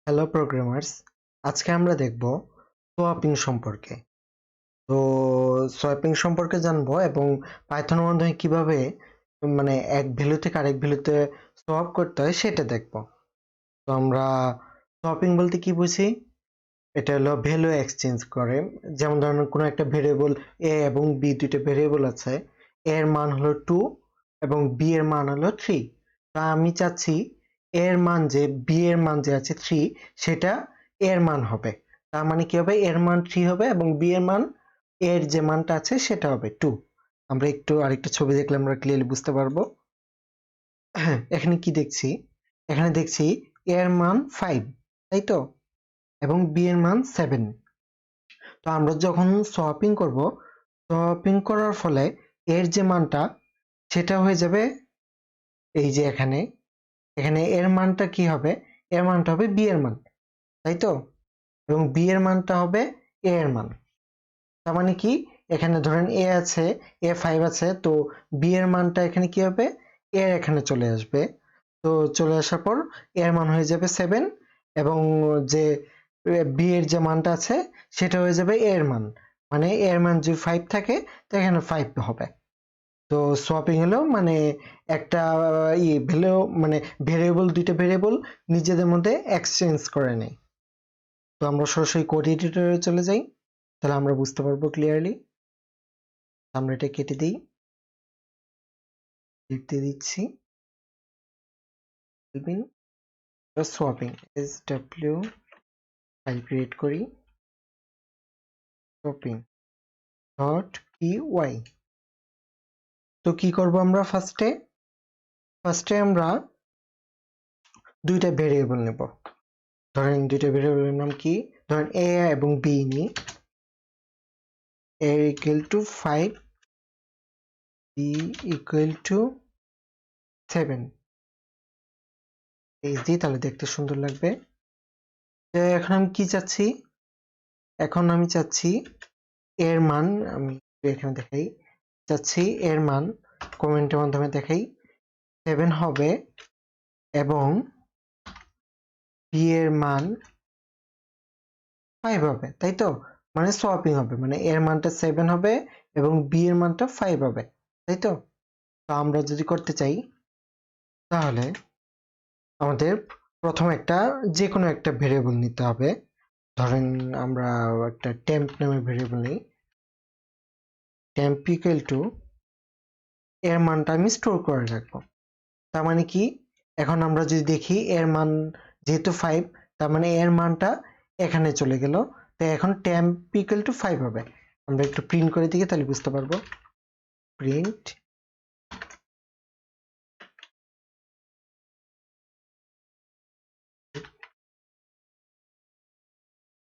Hello programmers, আজকে আমরা দেখব সোয়াপিং সম্পর্কে। তো সোয়াপিং সম্পর্কে জানবো এবং পাইথনের মাধ্যমে কিভাবে এক ভ্যালু থেকে আরেক ভ্যালুতে সোয়াপ করতে হয় সেটা দেখব। তো আমরা সোয়াপিং বলতে কি বুঝি? এটা হলো ভ্যালু এক্সচেঞ্জ করে। যেমন ধরেন কোনো একটা ভেরিয়েবল এ এবং বি, দুইটা ভেরিয়েবল আছে। এ এর মান হলো 2 এবং বি এর মান হলো 3। তা আমি চাচ্ছি এর মান যে বি এর মান যে আছে 3 সেটা এর মান হবে। তার মানে কি হবে, এর মান 3 হবে এবং বি এর মান এর যে মানটা আছে সেটা হবে 2। আমরা একটু আরেকটা ছবি দেখলে আমরা ক্লিয়ারলি বুঝতে পারবো। এখানে কি দেখছি? এখানে দেখছি এর মান 5, তাই তো, এবং বি এর মান 7। তো আমরা যখন সোয়াপিং করব, সোয়াপিং করার ফলে এর যে মানটা সেটা হয়ে যাবে এই যে এখানে এখানে এর মানটা কি হবে, এর মানটা হবে বি এর মান, তাই তো, এবং বি এর মানটা হবে এ এর মান। তার মানে কি, এখানে ধরেন এ আছে, এ 5 আছে, তো বি এর মানটা এখানে কি হবে, এর এখানে চলে আসবে। তো চলে আসার পর এর মান হয়ে যাবে 7 এবং যে বি এর যে মানটা আছে সেটা হয়ে যাবে এর মান। মানে এর মান যদি 5 থাকে তো এখানে 5 হবে। তো সোয়াপিং হলো একটা ভ্যালু, ভেরিয়েবল, দুইটা ভেরিয়েবল নিজেদের মধ্যে এক্সচেঞ্জ করে নেয়। তো আমরা সরাসরি কোড এডিটরে চলে যাই, তাহলে আমরা বুঝতে পারবো ক্লিয়ারলি। আমরা এটা কেটে দিই, লিখতে দিচ্ছি swapping S W, file create করি, সোয়াপিং ডট পি ওয়াই। তো কি করব আমরা ফার্স্টে আমরা দুইটা ভেরিয়েবল নেব। ধরেন দুইটা ভেরিয়েবলের নাম কি, ধরেন এ এবং বি নি। a equal to 5, b equal to 7, এই দিই, তাহলে দেখতে সুন্দর লাগবে। এখন আমি কি চাচ্ছি, এখন আমি চাচ্ছি এর মান, আমি এখানে দেখাই, চাচ্ছি এর মান কমেন্টের মাধ্যমে দেখাই 7 হবে এবং বি এর মান 5 হবে, তাই তো। মানে সোয়াপিং হবে, মানে এর মানটা 7 হবে এবং বি এর মানটা 5 হবে, তাই তো। তো আমরা যদি করতে চাই তাহলে আমাদের প্রথম যে কোনো একটা ভেরিয়েবল নিতে হবে। ধরেন আমরা একটা টেম্প নামের ভেরিয়েবল নিই। টেম্প ইকুয়াল টু, এর মানটা আমি স্টোর করে রাখবো। তার মানে কি, এখন আমরা যদি দেখি এর মান যেহেতু 5, তার মানে এর মানটা এখানে চলে গেল। তো এখন টেম্প ইকুয়াল টু 5 হবে। আমরা একটু প্রিন্ট করে দিই, তাহলে বুঝতে পারবো। Print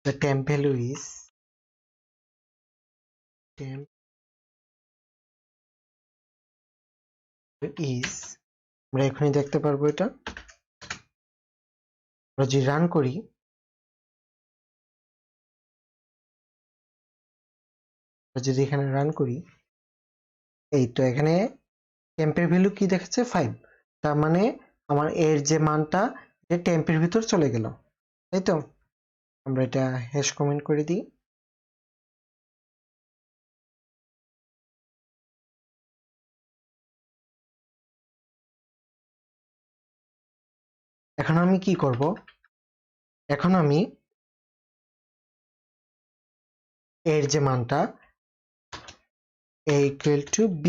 the temp value is temp is, আমরা এখনই দেখতে পারবো এটা। আমরা যদি রান করি, যদি এখানে রান করি, এই তো এখানে টেম্পের ভ্যালু কি দেখাচ্ছে 5। তার মানে আমার এর যে মানটা টেম্পের ভিতর চলে গেল, তাই তো। আমরা এটা হ্যাশ কমেন্ট করে দিই। এখন আমি কি করব, এখন আমি এর যে মানটা a equal to b,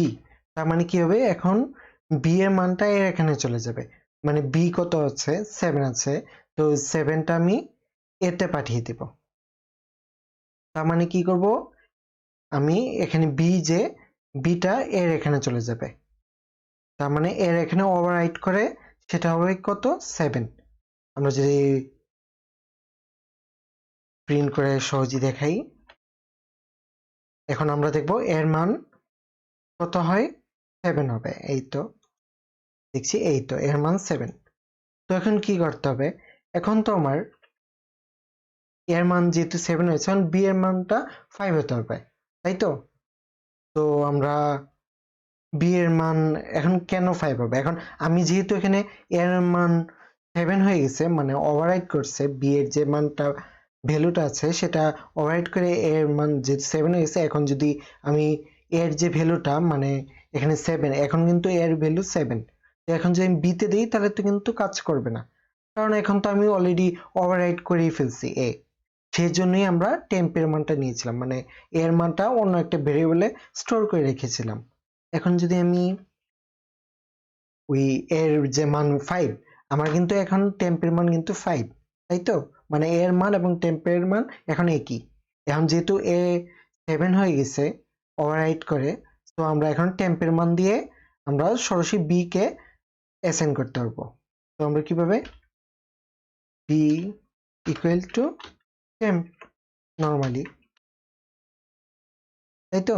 তার মানে কি হবে, এখন b এর মানটা এর এখানে চলে যাবে। মানে b কত আছে, 7 আছে, তো 7টা আমি এতে পাঠিয়ে দেব। তার মানে কি করব, আমি এখানে যে বিটা এর এখানে চলে যাবে। তার মানে এর এখানে ওভাররাইট করে সেটা হবে কত, 7। আমরা যদি প্রিন্ট করে সহজে দেখাই, এখন আমরা দেখব এর মান কত হয়, 7 হবে। এই তো দেখছি, এই তো এর মান 7। তো এখন কি করতে হবে, এখন তো আমার এর মান যেহেতু 7 হয়েছে, এখন বি এর মানটা 5 হতে হবে, তাই তো। তো আমরা বি এর মান এখন কেন 5 হবে, এখন আমি যেহেতু এখানে এর মান 7 হয়ে গেছে, মানে ওভাররাইড করছে বি এর যে মানটা ভ্যালুটা আছে সেটা ওভাররাইড করে এ এর মান যে 7 হয়ে গেছে। এখন যদি আমি এর যে ভ্যালুটা মানে এখানে 7, এখন কিন্তু এর ভ্যালু 7, এখন যদি আমি বি তে দিই তাহলে তো কিন্তু কাজ করবে না, কারণ এখন তো আমি অলরেডি ওভাররাইড করেই ফেলছি এ। সেই জন্যই আমরা টেম্পের মানটা নিয়েছিলাম, মানে এর মানটা অন্য একটা ভেরিয়েবলে স্টোর করে রেখেছিলাম। এখন যদি আমি ওই এর যে মান 5, আমার কিন্তু এখন টেম্পের মান কিন্তু 5, তাই তো? মানে এর মান এবং টেম্পের মান এখন একই। এখন যেহেতু এ 7 হয়ে গেছে ওভাররাইট করে, তো আমরা এখন টেম্পের মান দিয়ে আমরা সরাসরি বি কে অ্যাসাইন করতে পারবো। তো আমরা কিভাবে, B equal to temp normally, তাই তো?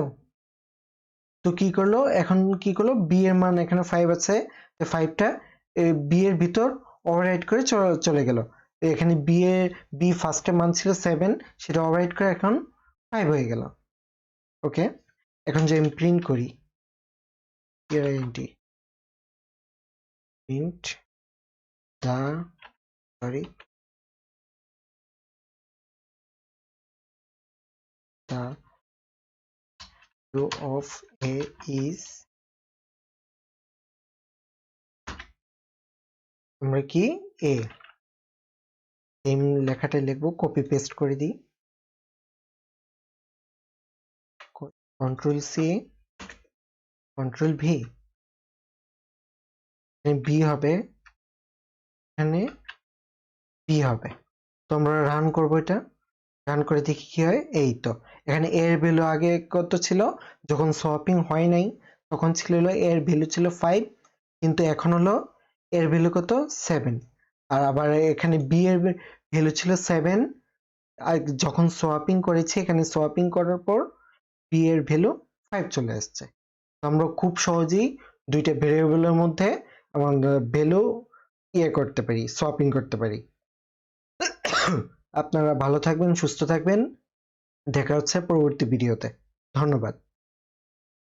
তো কি করলো, এখন কি করলো, বি এর মান এখানে 5 আছে, তো 5টা বি এর ভিতর ওভাররাইট করে চলে গেল। এখানে বি ফার্স্টে মান ছিল 7, সেটা ওভাররাইট করে এখন 5 হয়ে গেল। ওকে, এখন যে আমি প্রিন্ট করি, print the, sorry, the row of a is, আমরা কি এ, এই লেখাটা লিখবো, কপি পেস্ট করে দিই, control C, control V, B হবে, এখানে বি হবে। তো আমরা রান করবো এটা, রান করে দেখি কি হয়। এই তো এখানে এর ভ্যালু আগে কত ছিল, যখন সোয়াপিং হয় নাই তখন ছিল হলো এর ভ্যালু ছিল 5, কিন্তু এখন হলো এর ভ্যালু কত, 7। আর আবার এখানে বি এর ভ্যালু ছিল 7, আর যখন সোয়াপিং করেছি এখানে সোয়াপিং করার পর বি এর ভ্যালু 5 চলে আসছে। তো আমরা খুব সহজেই দুইটা ভেরিয়েবলের মধ্যে আমরা ভ্যালু করতে পারি, সোয়াপিং করতে পারি। আপনারা ভালো থাকবেন, সুস্থ থাকবেন, দেখা হচ্ছে পরবর্তী ভিডিওতে। ধন্যবাদ।